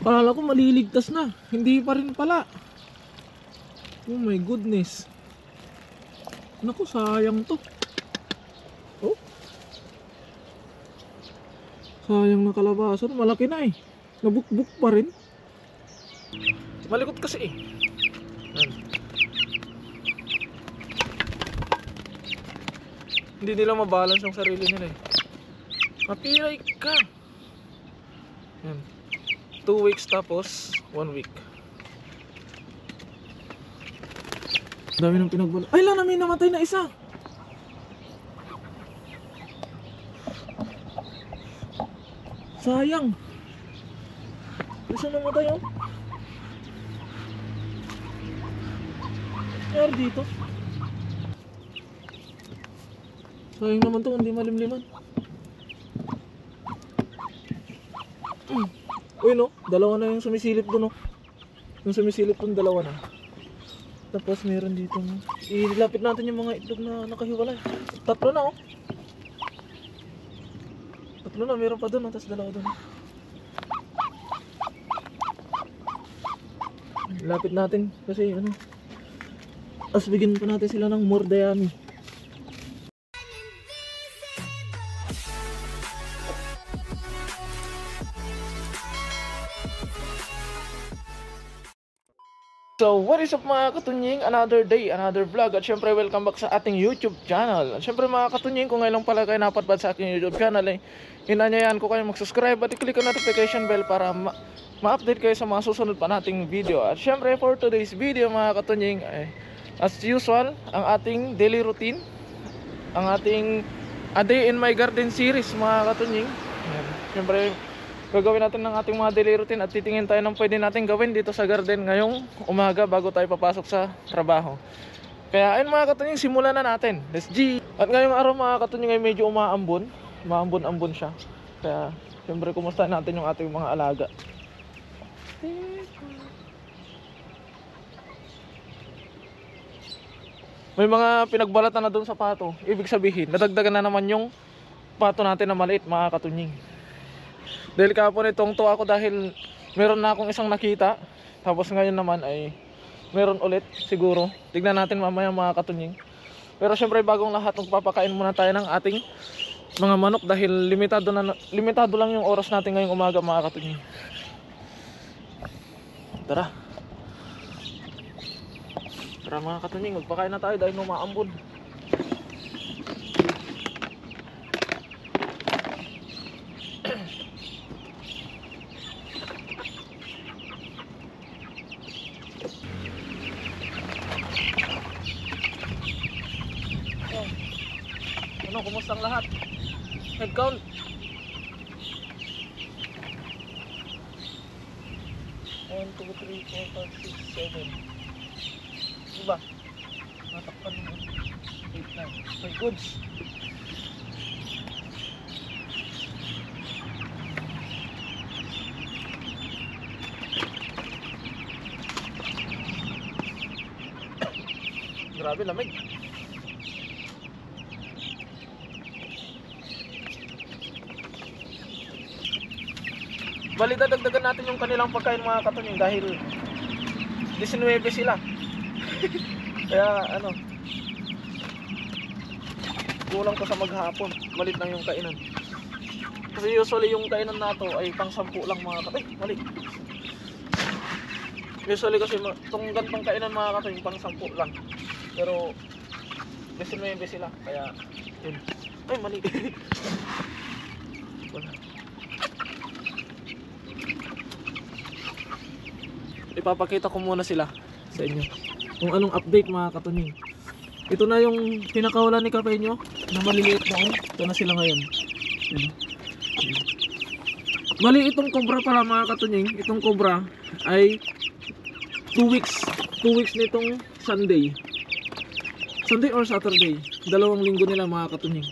Akala ko maliligtas na, hindi pa rin pala. Oh my goodness. Naku, sayang to. Oh, sayang na kalabasan, malaki na eh. Nabukbuk pa rin. Malikot kasi eh. Yan. Hindi nila mabalance ang sarili nila eh. Mapiray ka. Yan. 2 weeks tapos 1 week. Dami ng pinagbala. Ay lang, may namatay na isa. Sayang. Isa namatay oh. Nangyari dito. Sayang naman to, hindi malimliman. Uy no, dalawa na yung sumisilip doon no. Yung sumisilip doon, dalawa na. Tapos meron dito no. Ilapit natin yung mga itlog na nakahiwalay. Tatlo na oh. Tatlo na, meron pa doon no, tapos dalawa doon. Lapit natin kasi ano. Tapos bigyan pa natin sila ng more dayami. So what is up mga katunying, another day, another vlog. At syempre welcome back sa ating YouTube channel. At syempre mga katunying, kung ngayon lang pala kayo napadpad sa aking YouTube channel, hinanyayahan ko kayo mag-subscribe at i-click ang notification bell para ma-update kayo sa mga susunod pa nating video. At syempre for today's video mga katunying, as usual, ang ating daily routine, ang ating A Day in My Garden series mga katunying. Syempre gagawin natin ng ating mga daily routine at titingin tayo ng pwede natin gawin dito sa garden ngayong umaga bago tayo papasok sa trabaho. Kaya ayun mga katunying, simulan na natin. Let's G! At ngayong araw mga katunying ay medyo umaambon. Maambon-ambon siya. Kaya siyempre kumusta natin yung ating mga alaga. May mga pinagbalatan na doon sa pato. Ibig sabihin, nadagdagan na naman yung pato natin na maliit mga katunying. Dahil kahapon itong to ako dahil meron na akong isang nakita. Tapos ngayon naman ay meron ulit siguro. Tignan natin mamaya mga katunying. Pero syempre bagong lahat, magpapakain muna tayo ng ating mga manok dahil limitado lang yung oras natin ngayong umaga mga katunying. Tara. Tara mga katunying, magpakain na tayo dahil umaambon. Ano, kumusta ang lahat? Head count. 1, 2, 3, 4, 5, 6, 7. Diba? Natakpan mo. 8, 9. My goods. Grabe, lamig. Bali dadagdagan natin yung kanilang pagkain mga katunying dahil 19 sila. Kaya ano, kulang pa sa maghapon. Malit lang yung kainan. Kasi usually yung kainan nato ay pang 10 lang mga katunying. Mali. Usually kasi itong gantong kainan mga katunying pang 10 lang. Pero 19 sila. Kaya yun. Ay mali. Wala. Ipapakita ko muna sila sa inyo kung anong update mga katunying. Ito na yung pinakawalan ni Kapenyo na maliliit noon. Ito na sila ngayon. Mali itong cobra pala mga katunying. Itong cobra ay 2 weeks. 2 weeks nitong Sunday. Sunday or Saturday. 2 linggo nila mga katunying.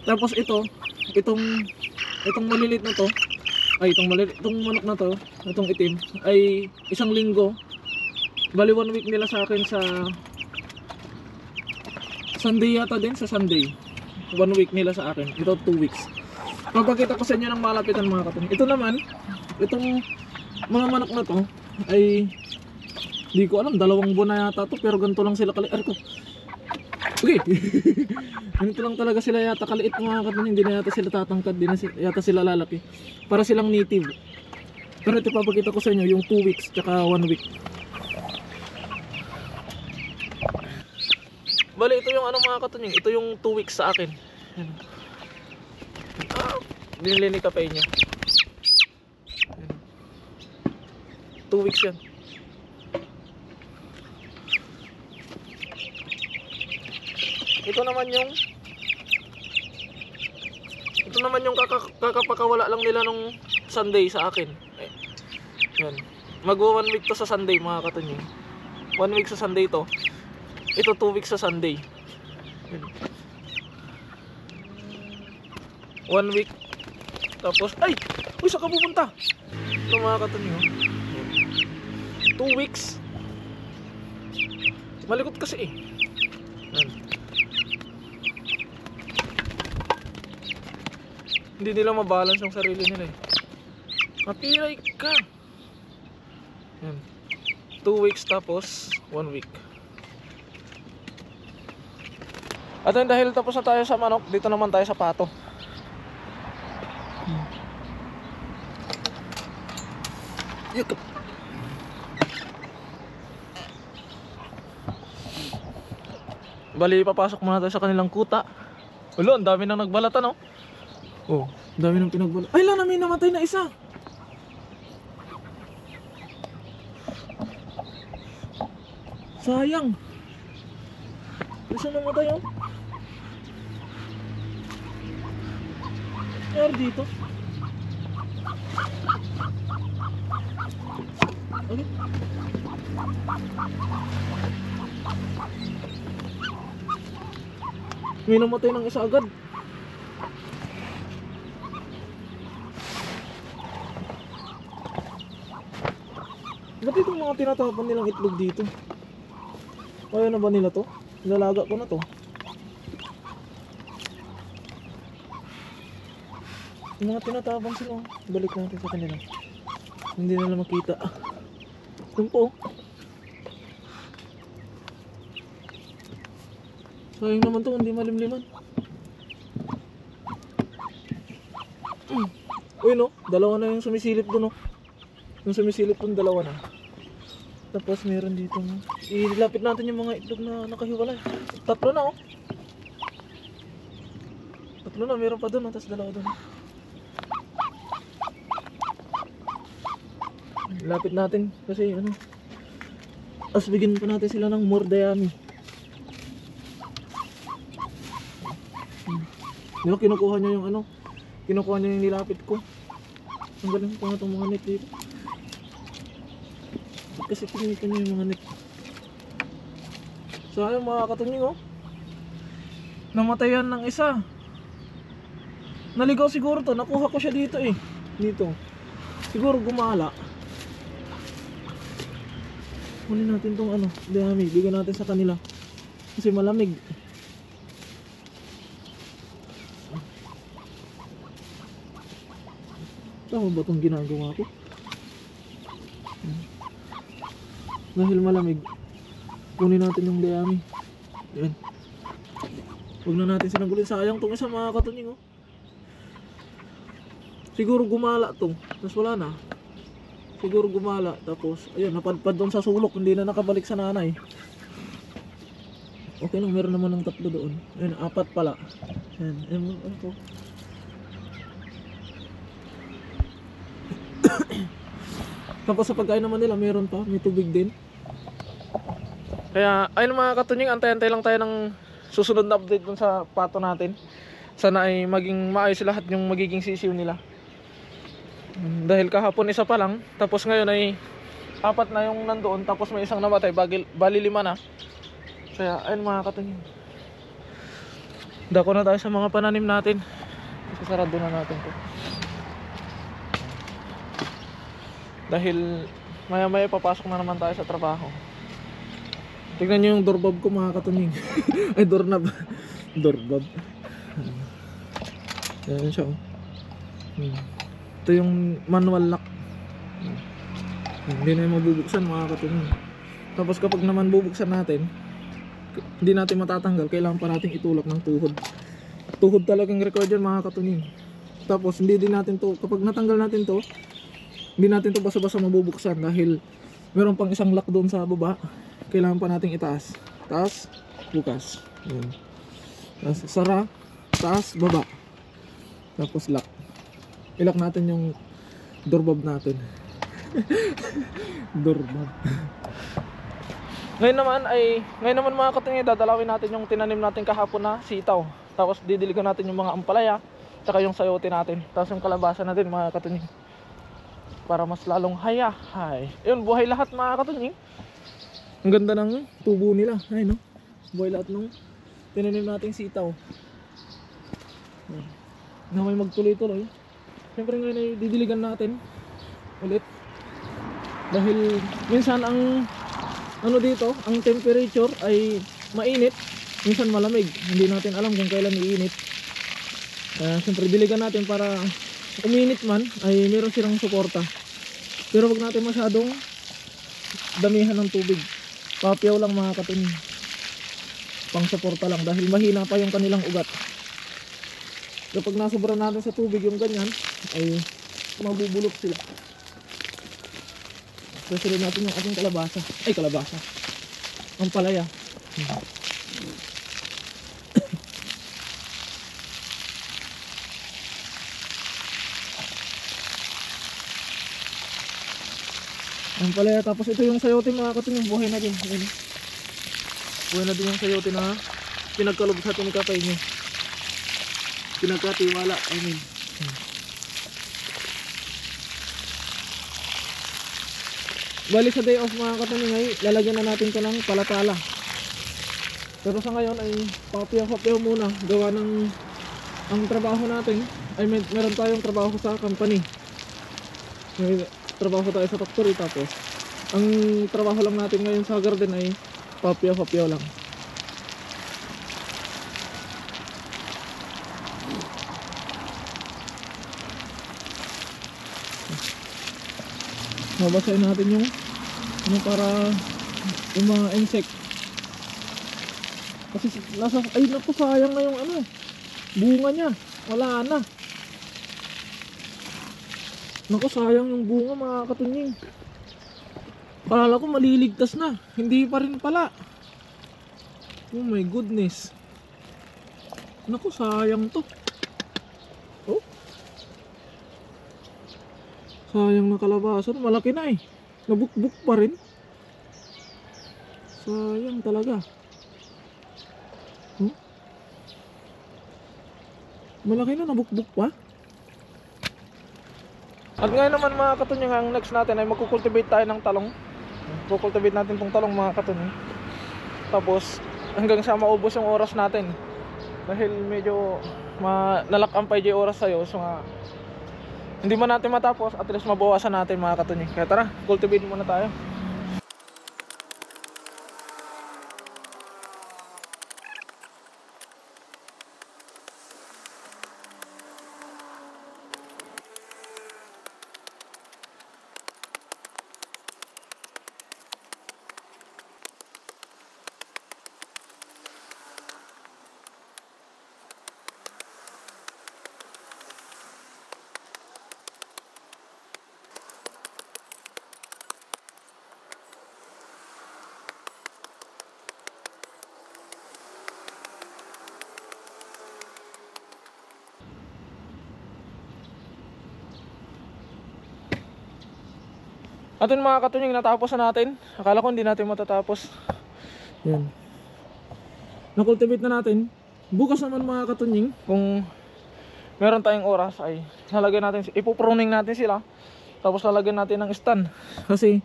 Tapos itong maliliit na to, itong manok na to, itong itim ay 1 linggo. Bali 1 week nila sa akin sa Sunday yata din, sa Sunday 1 week nila sa akin. Ito 2 weeks. Magpakita ko sa inyo ng malapitan mga katunying. Ito naman Itong mga manok na to ay di ko alam, 2 buwan na yata to, pero ganito lang sila kaliit. Ko. Okay. Ganito lang talaga sila yata kaliit mga katunying. Hindi na yata sila tatangkad, di na yata sila lalaki. Para silang native. Pero ito papakita ko sa inyo yung 2 weeks tsaka 1 week. Bali, ito yung ano mga katunying, ito yung 2 weeks sa akin. Binili ni Kapay niya. 2 weeks yan. Ito naman yung kakapakawala lang nila nung Sunday sa akin. Yan. Mag-1 week to sa Sunday mga katunying. 1 week sa Sunday to. Ito 2 weeks sa Sunday. 1 week. Tapos, ay! Uy, saan ka pupunta? Ito mga katunying. 2 weeks. Malikot kasi eh. Yan. Hindi nila mabalance yung sarili nila eh. Mapiray ka. Yan. 2 weeks tapos 1 week. At then, dahil tapos na tayo sa manok, dito naman tayo sa pato. Yup. Bali, papasok muna tayo sa kanilang kuta. Ulo, ang dami nang nagbalatan, oh. Oh, ang dami nang pinagbalatan. Ay, lang namin namatay na isa. Sayang. Isa namatay, oh. Nangyari dito. Okay. May namatay ng isa agad. Ba't itong mga tinatapan nilang itlog dito? Kaya na ba nila to? Nilalaga ko na to. Yung mga tinatapan sila, balik natin sa kanila. Hindi nila makita. Kung po. Sayang naman to, hindi malimliman. Uy no, dalawa na yung sumisilip doon, no. Yung sumisilip doon, dalawa na. Tapos meron dito, no. Ilapit natin yung mga itlog na nakahiwalay. 3 na, oh. 3 na, meron pa doon, no. Tapos dalawa doon. Lapit natin kasi ano, as bigyan pa natin sila ng more dayami. Diba kinukuha niya yung ano, kinukuha niya yung nilapit ko. Ang galing pa nga itong mga net dito. Kasi pinita niya yung mga net. So ayun mga katunying, oh, namatayan ng isa. Naligaw siguro to, nakuha ko siya dito eh. Dito siguro gumala. Kunin natin tong ano, dami, bigyan natin sa kanila. Kasi malamig. Tama ba itong ginagawa ko? Dahil malamig, kunin natin yung dayami. Yan. Huwag na natin sinanggulin. Sayang itong isa mga katunying, oh. Siguro gumala to, tapos wala na. Siguro gumala, tapos ayun, napadpad doon sa sulok, hindi na nakabalik sa nanay. Okay lang, meron naman ng 3 doon. Ayun, 4 pala. Ayan, ano to? Tapos sa pagkain naman nila, meron pa, may tubig din. Kaya, ayun mga katunying, antay-antay lang tayo ng susunod na update dun sa pato natin. Sana ay maging maayos lahat yung magiging sisiw nila. Dahil kahapon isa pa lang, tapos ngayon ay 4 na yung nandoon, tapos may isang namatay, bali 5 na. Kaya ayun mga katunying, dako na tayo sa mga pananim natin. Sasarado na natin to. Dahil maya maya papasok na naman tayo sa trabaho. Tignan nyo yung doorbab ko mga katunying. Ay, doorknob. Doorbab. Ayan siya, oh. Ito yung manual lock. Hindi na yung mabubuksan mga katunying. Tapos kapag naman bubuksan natin, hindi natin matatanggal, kailangan pa natin itulak ng tuhod. Tuhod talagang record yan mga katunying. Tapos hindi din natin to, kapag natanggal natin to, hindi natin to basa-basa mabubuksan dahil meron pang isang lock doon sa baba. Kailangan pa nating itaas. Taas, bukas. Yan. Tapos sara, taas, baba. Tapos lock. Ilock natin yung doorbab natin. Doorbab. Ngayon naman mga katunying, dadalawin natin yung tinanim natin kahapon na sitaw. Tapos didiligan natin yung mga ampalaya, tsaka yung sayote natin. Tapos yung kalabasa natin mga katunying, para mas lalong hayahay. Yun, buhay lahat mga katunying. Ang ganda ng tubo nila. Ay no, buhay lahat ng tinanim nating sitaw. Na may magtuloy-tuloy. Siyempre ngayon ay didiligan natin ulit. Dahil minsan ang ano dito, ang temperature ay mainit, minsan malamig. Hindi natin alam kung kailan iinit. Kaya siyempre diligan natin para uminit man ay meron silang suporta. Pero wag natin masyadong damihan ng tubig. Papiyaw lang mga katunying. Pang suporta lang dahil mahina pa yung kanilang ugat. Kapag nasobra natin sa tubig yung ganyan, ay mabubulok sila. Susunod natin yung ating kalabasa. Ay, kalabasa. Ang palaya. Ang palaya. Tapos ito yung sayote mga katunying. Buhay na din. Buhay na din yung sayote na pinagkalob sa atin ni Kapay niyo. Pinagkatiwala, I mean. Bali sa day off mga katunying ay lalagyan na natin ito ng palatala. Pero sa ngayon ay papiyaw muna. Gawa ng ang trabaho natin ay meron tayong trabaho sa company. May trabaho tayo sa factory, tapos ang trabaho lang natin ngayon sa garden ay papiyaw lang. Mabasahin natin yung ano para yung mga insect. Kasi nasa, ay naku, sayang na yung ano, bunga niya, wala na. Naku, sayang yung bunga mga katunying. Akala ko maliligtas na, hindi pa rin pala. Oh my goodness. Naku, sayang to. Oh, sayang na kalabasan, malaki na eh. Nabukbuk pa rin. Sayang talaga. Malaki na, nabukbuk pa. At ngayon naman mga katunying, ang next natin ay magkukultivate tayo ng talong. Kukultivate natin tong talong mga katunying. Tapos hanggang sa maubos yung oras natin. Dahil medyo nalakampay yung oras sa'yo. So hindi man natin matapos, at least mabawasan natin mga katunying. Kaya tara, cultivate muna tayo. At yun mga katunying, natapos na natin. Akala ko hindi natin matatapos. Yan. Nakultivate na natin. Bukas naman mga katunying, kung meron tayong oras, ay lalagyan natin, ipupruning natin sila. Tapos lalagyan natin ng stand. Kasi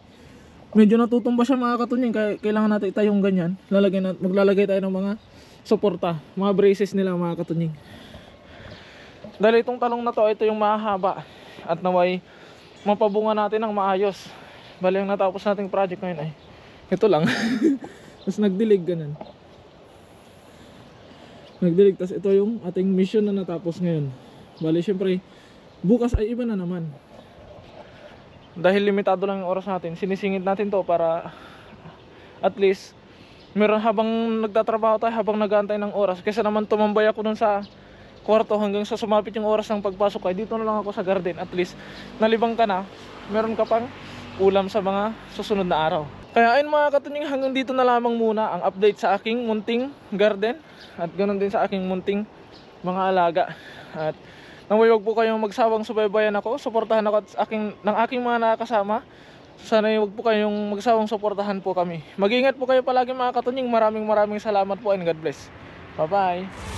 medyo natutumba siya mga katunying, kaya kailangan natin itayong ganyan. Maglalagay tayo ng mga suporta, mga braces nila mga katunying. Dahil itong talong na to, ito yung mahaba. At naway mapabunga natin ng maayos. Bali ang natapos nating project ngayon ay ito lang. Tapos nagdilig ganun. Nagdilig, tapos ito yung ating mission na natapos ngayon. Bali syempre bukas ay iba na naman. dahil limitado lang yung oras natin, sinisingit natin to para at least meron habang nagtatrabaho tayo, habang nag-aantay ng oras, kaysa naman tumambay ako dun sa kwarto hanggang sa sumapit yung oras ng pagpasok, ay dito na lang ako sa garden. At least nalibang ka na, meron ka pang ulam sa mga susunod na araw. Kaya ayun mga katunying, hanggang dito na lamang muna ang update sa aking munting garden, at ganoon din sa aking munting mga alaga. At naway wag po kayong magsawang subaybayan ako, suportahan ako at ng aking mga nakakasama. Sana wag po kayong magsawang suportahan po kami. Mag-ingat po kayo palagi mga katunying. Maraming salamat po and God bless. Bye bye.